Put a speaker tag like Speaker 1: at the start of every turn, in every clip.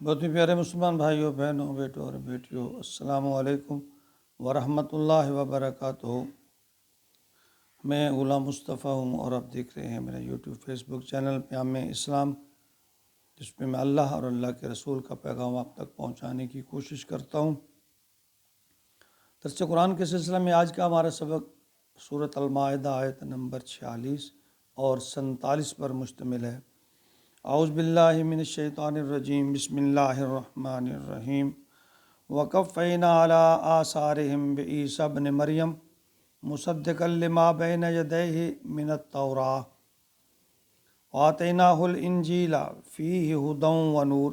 Speaker 1: بہت ہی پیارے مسلمان بھائیوں، بہنوں، بیٹوں اور بیٹیوں، السلام علیکم ورحمۃ اللہ وبرکاتہ۔ میں غلام مصطفیٰ ہوں اور آپ دیکھ رہے ہیں میرا یوٹیوب فیس بک چینل پیام اسلام، جس پہ میں اللہ اور اللہ کے رسول کا پیغام آپ تک پہنچانے کی کوشش کرتا ہوں۔ درس قرآن کے سلسلہ میں آج کا ہمارا سبق سورۃ المائدہ آیت نمبر 46 اور 47 پر مشتمل ہے۔ اعوذ باللہ من الشیطان الرجیم، بسم اللہ الرحمن الرحیم۔ وقفینا علی آثارہم بعیسیٰ ابن مریم مصدقا لما بین یدیہ من التوراۃ وآتیناہ الانجیل فیہ ھدی ونور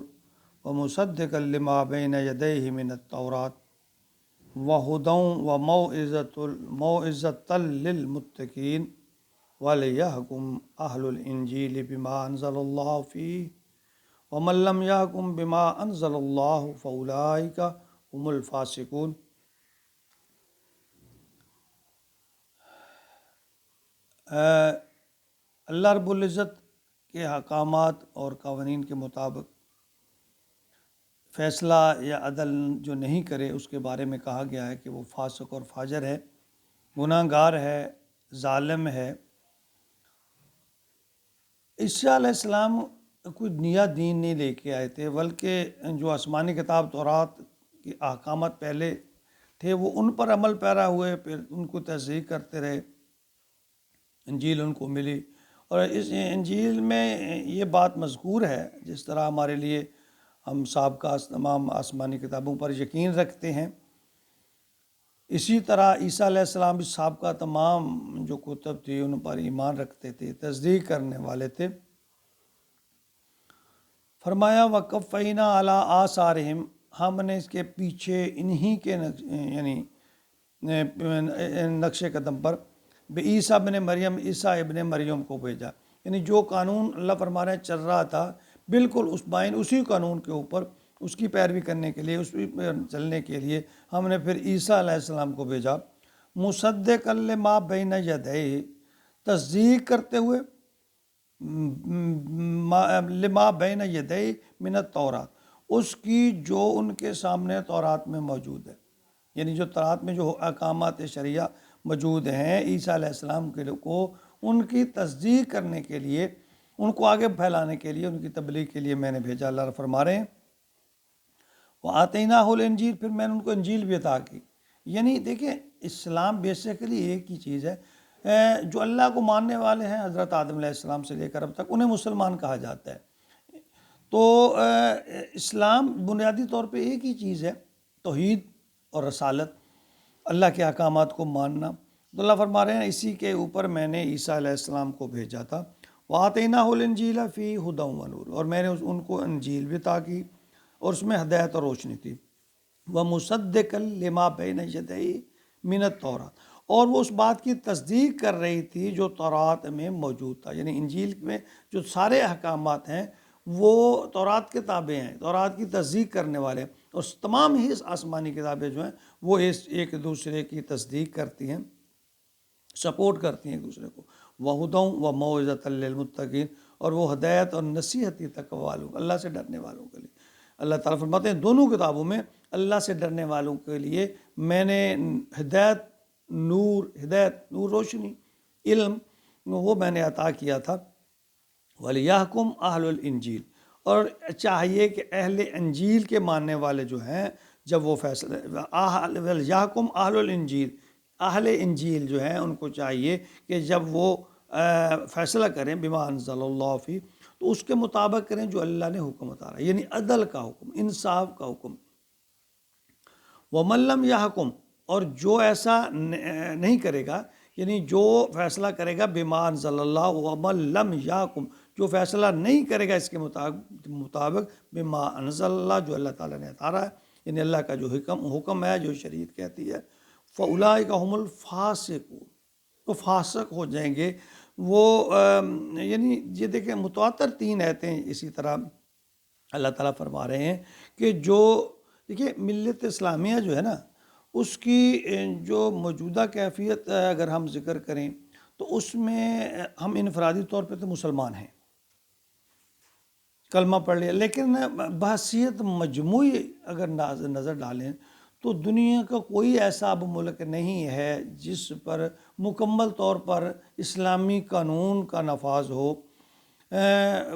Speaker 1: ومصدقا لما بین یدیہ من التوراۃ وھدی وموعظۃ للمتقین وَلِيَحْكُمْ أَهْلُ الْإِنْجِيلِ بِمَا أَنزَلَ اللَّهُ فِيهِ وَمَنْ لَمْ يَحْكُمْ بِمَا أَنزَلَ اللَّهُ فَأُولَٰئِكَ هُمُ الْفَاسِقُونَ۔ اللہ رب العزت کے احکامات اور قوانین کے مطابق فیصلہ یا عدل جو نہیں کرے، اس کے بارے میں کہا گیا ہے کہ وہ فاسق اور فاجر ہے، گناہ گار ہے، ظالم ہے۔ عیسیٰ علیہ السلام کوئی نیا دین نہیں لے کے آئے تھے، بلکہ جو آسمانی کتاب تورات کے احکامات پہلے تھے وہ ان پر عمل پیرا ہوئے، پھر ان کو تصدیق کرتے رہے۔ انجیل ان کو ملی، اور اس انجیل میں یہ بات مذکور ہے، جس طرح ہمارے لیے ہم سابقہ تمام آسمانی کتابوں پر یقین رکھتے ہیں، اسی طرح عیسیٰ علیہ السلام بھی سابقہ تمام جو کتب تھی ان پر ایمان رکھتے تھے، تصدیق کرنے والے تھے۔ فرمایا وَقَفَّيْنَا عَلَىٰ آثَارِهِمْ، ہم نے اس کے پیچھے انہی کے یعنی نقش قدم پر بعیسیٰ ابن مریم، عیسیٰ ابن مریم کو بھیجا، یعنی جو قانون اللہ فرما رہے ہیں چل رہا تھا، بالکل اس بائن اسی قانون کے اوپر اس کی پیروی کرنے کے لیے، اس پر چلنے کے لیے ہم نے پھر عیسیٰ علیہ السلام کو بھیجا، مصدقا لما بین یدیہ، تصدیق کرتے ہوئے لما بین یدیہ من التوراۃ، اس کی جو ان کے سامنے تورات میں موجود ہے، یعنی جو تورات میں جو احکامات شریعہ موجود ہیں عیسیٰ علیہ السلام کے کو ان کی تصدیق کرنے کے لیے، ان کو آگے پھیلانے کے لیے، ان کی تبلیغ کے لیے میں نے بھیجا۔ اللہ فرما رہے ہیں وَآتَيْنَاهُ الْإِنْجِيلَ، پھر میں نے ان کو انجیل بھی عطا کی۔ یعنی دیکھیں اسلام بیسیکلی ایک ہی چیز ہے، جو اللہ کو ماننے والے ہیں حضرت آدم علیہ السلام سے لے کر اب تک، انہیں مسلمان کہا جاتا ہے۔ تو اسلام بنیادی طور پہ ایک ہی چیز ہے، توحید اور رسالت، اللہ کے احکامات کو ماننا۔ تو اللہ فرما رہے ہیں اسی کے اوپر میں نے عیسیٰ علیہ السلام کو بھیجا تھا۔ وَآتَيْنَاهُ الْإِنْجِيلَ فِيهِ ھُدًى وَنُورٌ، اور میں نے ان کو انجیل بھی عطا کی اور اس میں ہدایت اور روشنی تھی۔ وَمُصَدِّقًا لِمَا بَيْنَ يَدَيْهِ مِنَ التَّوْرَاۃ، اور وہ اس بات کی تصدیق کر رہی تھی جو تورات میں موجود تھا، یعنی انجیل میں جو سارے احکامات ہیں وہ تورات کے تابع ہیں، تورات کی تصدیق کرنے والے، اور تمام ہی آسمانی کتابیں جو ہیں وہ ایک دوسرے کی تصدیق کرتی ہیں، سپورٹ کرتی ہیں ایک دوسرے کو۔ وَھُدًى وَمَوعِظَةً لِّلْمُتَّقِينَ، اور وہ ہدایت اور نصیحت ہی تقویٰ والوں، اللہ سے ڈرنے والوں کے لیے۔ اللہ تعالیٰ فرماتے ہیں دونوں کتابوں میں اللہ سے ڈرنے والوں کے لیے میں نے ہدایت نور روشنی، علم، وہ میں نے عطا کیا تھا۔ وَلِيَحْكُمْ أَهْلُ الْإِنْجِيلِ، اور چاہیے کہ اہل انجیل کے ماننے والے جو ہیں جب وہ فیصلہ وَلِيَحْكُمْ أَهْلُ الْإِنْجِيلِ، اہل انجیل جو ہیں ان کو چاہیے کہ جب وہ فیصلہ کریں بما انزل اللہ فی، تو اس کے مطابق کریں جو اللہ نے حکم اتارا، یعنی عدل کا حکم، انصاف کا حکم۔ وَمَن لَّمْ يَحْكُمْ، اور جو ایسا نہیں کرے گا، یعنی جو فیصلہ کرے گا بما انزل اللہ، وَمَن لَّمْ يَحْكُمْ، جو فیصلہ نہیں کرے گا اس کے مطابق بما انزل اللہ، جو اللہ تعالیٰ نے اتارا ہے، یعنی اللہ کا جو حکم ہے، جو شریعت کہتی ہے، فَأُولَٰئِكَ هُمُ الْفَاسِقُونَ، تو فاسق ہو جائیں گے وہ۔ یعنی یہ دیکھیں متواتر 3 آیتیں اسی طرح اللہ تعالیٰ فرما رہے ہیں کہ جو دیکھیں ملت اسلامیہ جو ہے نا، اس کی جو موجودہ کیفیت اگر ہم ذکر کریں تو اس میں ہم انفرادی طور پہ تو مسلمان ہیں، کلمہ پڑھ لیا، لیکن بحثیت مجموعی اگر نظر ڈالیں تو دنیا کا کوئی ایسا اب ملک نہیں ہے جس پر مکمل طور پر اسلامی قانون کا نفاذ ہو۔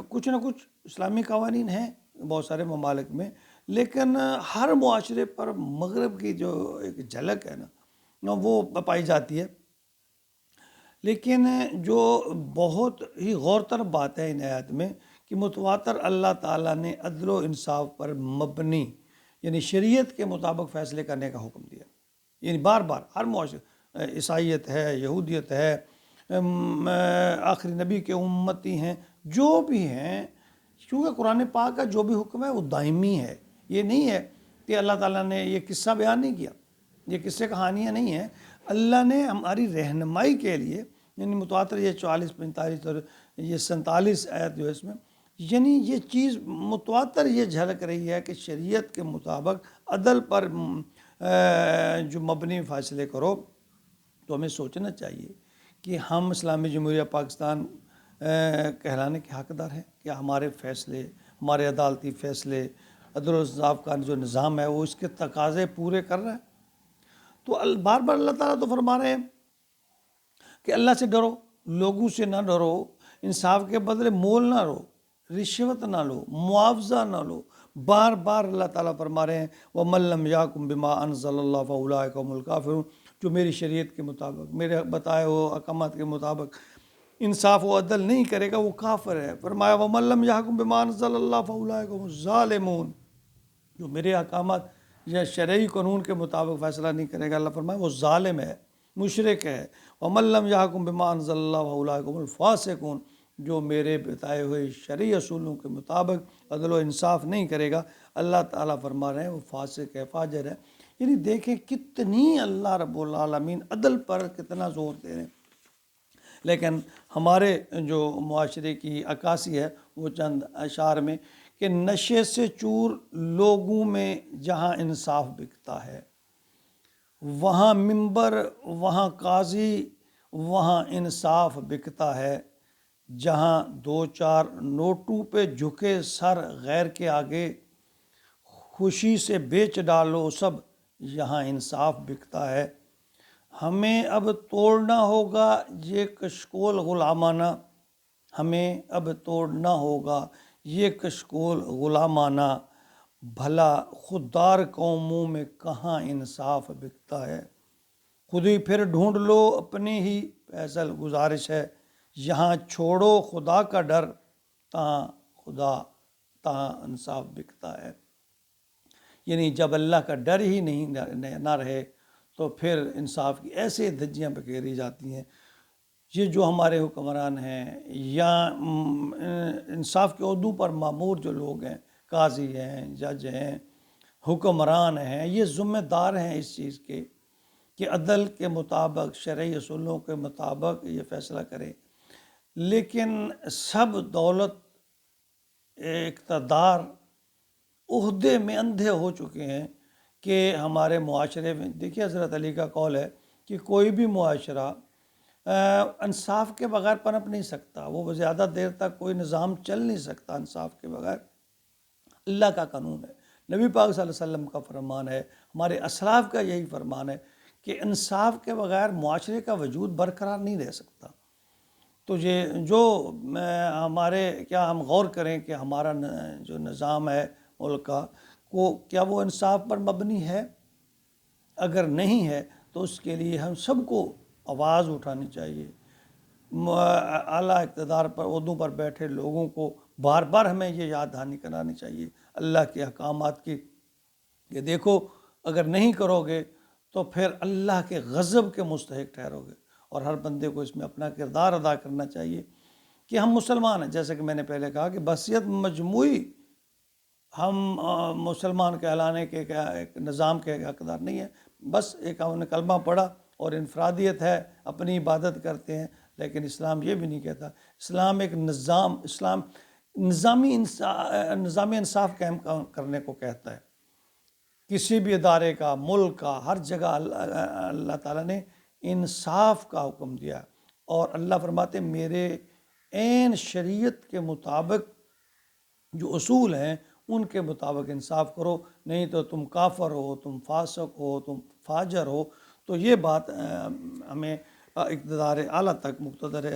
Speaker 1: کچھ نہ کچھ اسلامی قوانین ہیں بہت سارے ممالک میں، لیکن ہر معاشرے پر مغرب کی جو ایک جھلک ہے نا وہ پائی جاتی ہے۔ لیکن جو بہت ہی غور طلب بات ہے ان آیات میں کہ متواتر اللہ تعالیٰ نے عدل و انصاف پر مبنی یعنی شریعت کے مطابق فیصلے کرنے کا حکم دیا، یعنی بار بار ہر معاشرے، عیسائیت ہے، یہودیت ہے، آخری نبی کے امتی ہیں، جو بھی ہیں، کیونکہ قرآن پاک کا جو بھی حکم ہے وہ دائمی ہے۔ یہ نہیں ہے کہ اللہ تعالیٰ نے یہ قصہ بیان نہیں کیا، یہ قصے کہانیاں نہیں ہیں، اللہ نے ہماری رہنمائی کے لیے، یعنی متواتر یہ 44 45 اور یہ 47 آیت جو ہے اس میں، یعنی یہ چیز متواتر یہ جھلک رہی ہے کہ شریعت کے مطابق عدل پر جو مبنی فیصلے کرو۔ تو ہمیں سوچنا چاہیے کہ ہم اسلامی جمہوریہ پاکستان کہلانے کے حقدار ہیں، کہ ہمارے فیصلے، ہمارے عدالتی فیصلے، عدل و انصاف کا جو نظام ہے وہ اس کے تقاضے پورے کر رہا ہے۔ تو بار بار اللہ تعالیٰ تو فرما رہے ہیں کہ اللہ سے ڈرو، لوگوں سے نہ ڈرو، انصاف کے بدلے مول نہ لو، رشوت نہ لو، معاوضہ نہ لو۔ بار بار اللہ تعالیٰ فرما رہے ہیں وَمَن لَّمْ يَحْكُم بِمَا أَنزَلَ اللَّهُ فَأُولَٰئِكَ هُمُ الْكَافِرُونَ، جو میری شریعت کے مطابق، میرے بتائے ہوئے احکامات کے مطابق انصاف و عدل نہیں کرے گا وہ کافر ہے۔ فرمایا وَمَن لَّمْ يَحْكُم بِمَا أَنزَلَ اللَّهُ فَأُولَٰئِكَ هُمُ الظَّالِمُونَ، جو میرے احکامات یا شرعی قانون کے مطابق فیصلہ نہیں کرے گا، اللہ فرمایا وہ ظالم ہے، مشرک ہے۔ وَمَن لَّمْ يَحْكُم بِمَا أَنزَلَ اللَّهُ فَأُولَٰئِكَ هُمُ الْفَاسِقُونَ، جو میرے بتائے ہوئے شرعی اصولوں کے مطابق عدل و انصاف نہیں کرے گا، اللہ تعالیٰ فرما رہے ہیں وہ فاسق ہے، فاجر ہے۔ یعنی دیکھیں کتنی اللہ رب العالمین عدل پر کتنا زور دے رہے ہیں، لیکن ہمارے جو معاشرے کی عکاسی ہے وہ چند اشعار میں کہ نشے سے چور لوگوں میں جہاں انصاف بکتا ہے، وہاں منبر، وہاں قاضی، وہاں انصاف بکتا ہے، جہاں دو چار نوٹوں پہ جھکے سر غیر کے آگے، خوشی سے بیچ ڈالو سب، یہاں انصاف بکتا ہے۔ ہمیں اب توڑنا ہوگا یہ کشکول غلامانہ، ہمیں اب توڑنا ہوگا یہ کشکول غلامانہ، بھلا خوددار قوموں میں کہاں انصاف بکتا ہے۔ خود ہی پھر ڈھونڈ لو اپنی ہی فیصل گزارش ہے، یہاں چھوڑو خدا کا ڈر، تہاں انصاف بکتا ہے۔ یعنی جب اللہ کا ڈر ہی نہ رہے تو پھر انصاف کی ایسے دھجیاں بکھیری جاتی ہیں۔ یہ جو ہمارے حکمران ہیں یا انصاف کے عہدوں پر مامور جو لوگ ہیں، قاضی ہیں، جج ہیں، حکمران ہیں، یہ ذمہ دار ہیں اس چیز کے کہ عدل کے مطابق، شرعی اصولوں کے مطابق یہ فیصلہ کرے۔ لیکن سب دولت، اقتدار، عہدے میں اندھے ہو چکے ہیں کہ ہمارے معاشرے میں، دیکھیے حضرت علی کا قول ہے کہ کوئی بھی معاشرہ انصاف کے بغیر پنپ نہیں سکتا، وہ زیادہ دیر تک کوئی نظام چل نہیں سکتا انصاف کے بغیر۔ اللہ کا قانون ہے، نبی پاک صلی اللہ علیہ وسلم کا فرمان ہے، ہمارے اسلاف کا یہی فرمان ہے کہ انصاف کے بغیر معاشرے کا وجود برقرار نہیں رہ سکتا۔ تو یہ جو ہمارے، کیا ہم غور کریں کہ ہمارا جو نظام ہے ملک کا، کیا وہ انصاف پر مبنی ہے؟ اگر نہیں ہے تو اس کے لیے ہم سب کو آواز اٹھانی چاہیے۔ اعلیٰ اقتدار پر، عہدوں پر بیٹھے لوگوں کو بار بار ہمیں یہ یاد دہانی کرانی چاہیے اللہ کے احکامات کی، کہ دیکھو اگر نہیں کرو گے تو پھر اللہ کے غضب کے مستحق ٹھہرو گے۔ اور ہر بندے کو اس میں اپنا کردار ادا کرنا چاہیے کہ ہم مسلمان ہیں، جیسے کہ میں نے پہلے کہا کہ بحثیت مجموعی ہم مسلمان کہلانے کے ایک نظام کے حقدار نہیں ہیں، بس ایک ہم نے کلمہ پڑھا اور انفرادیت ہے، اپنی عبادت کرتے ہیں، لیکن اسلام یہ بھی نہیں کہتا۔ اسلام ایک نظامی انصاف قائم کرنے کو کہتا ہے، کسی بھی ادارے کا، ملک کا، ہر جگہ اللہ تعالیٰ نے انصاف کا حکم دیا، اور اللہ فرماتے میرے عین شریعت کے مطابق جو اصول ہیں ان کے مطابق انصاف کرو، نہیں تو تم کافر ہو، تم فاسق ہو، تم فاجر ہو۔ تو یہ بات ہمیں اقتدار اعلیٰ تک، مقتدر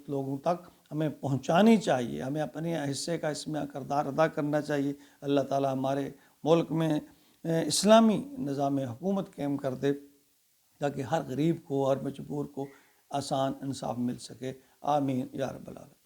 Speaker 1: لوگوں تک ہمیں پہنچانی چاہیے، ہمیں اپنے حصے کا اس میں کردار ادا کرنا چاہیے۔ اللہ تعالیٰ ہمارے ملک میں اسلامی نظام حکومت قائم کر دے تاکہ ہر غریب کو، ہر مجبور کو آسان انصاف مل سکے۔ آمین یا رب العالمین۔